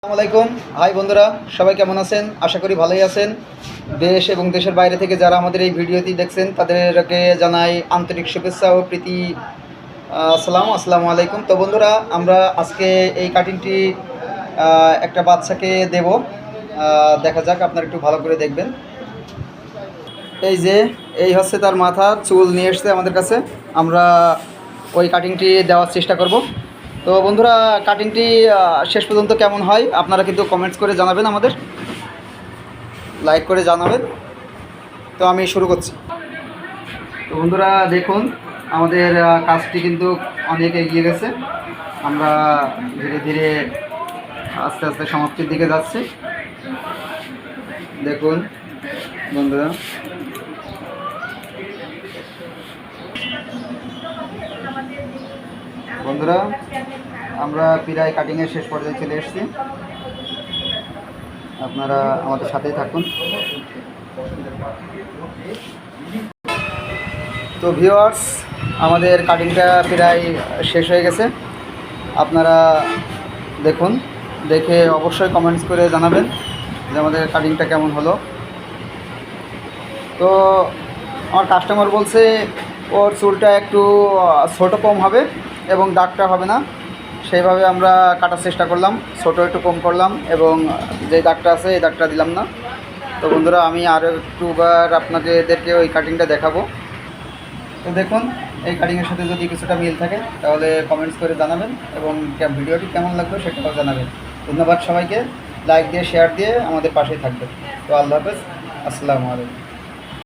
আসসালামু আলাইকুম। হাই বন্ধুরা, সবাই কেমন আছেন? আশা করি ভালোই আছেন। দেশ এবং দেশের বাইরে থেকে যারা আমাদের এই ভিডিওটি দেখছেন তাদেরকে জানাই আন্তরিক শুভেচ্ছা ও প্রীতি। আসসালামু আলাইকুম। তো বন্ধুরা, আমরা আজকে এই কাটিংটি একটা বাচ্চাকে দেব। দেখা যাক, আপনারা একটু ভালো করে দেখবেন। এই হচ্ছে তার মাথা, চুল নিয়ে এসছে আমাদের কাছে। আমরা ওই কাটিংটি দেওয়ার চেষ্টা করব। তো বন্ধুরা, কাটিংটি শেষ পর্যন্ত কেমন হয় আপনারা কিন্তু কমেন্টস করে জানাবেন, আমাদের লাইক করে জানাবেন। তো আমি শুরু করছি। তো বন্ধুরা দেখুন, আমাদের কাজটি কিন্তু অনেক এগিয়ে গেছে। আমরা ধীরে ধীরে আস্তে আস্তে সমাপ্তির দিকে যাচ্ছি। দেখুন বন্ধুরা, আমরা প্রায় কাটিংয়ের শেষ পর্যায়ে চলে এসেছি। আপনারা আমাদের সাথেই থাকুন। তো ভিউয়ার্স, আমাদের কাটিংটা প্রায় শেষ হয়ে গেছে। আপনারা দেখুন, দেখে অবশ্যই কমেন্টস করে জানাবেন যে আমাদের কাটিংটা কেমন হলো। তো আমার কাস্টমার বলছে ওর চুলটা একটু ছোটো কম হবে এবং দাগটা হবে না, সেইভাবে আমরা কাটার চেষ্টা করলাম। ছোটো একটু কম করলাম এবং যে দাগটা আছে এই দাগটা দিলাম না। তো বন্ধুরা, আমি আরও একটুবার আপনাদেরকে ওই কাটিংটা দেখাবো। তো দেখুন, এই কাটিংয়ের সাথে যদি কিছুটা মিল থাকে তাহলে কমেন্টস করে জানাবেন এবং ভিডিওটি কেমন লাগবে সেটাও জানাবেন। ধন্যবাদ সবাইকে। লাইক দিয়ে শেয়ার দিয়ে আমাদের পাশেই থাকবে। তো আল্লাহ হাফেজ, আসসালামু আলাইকুম।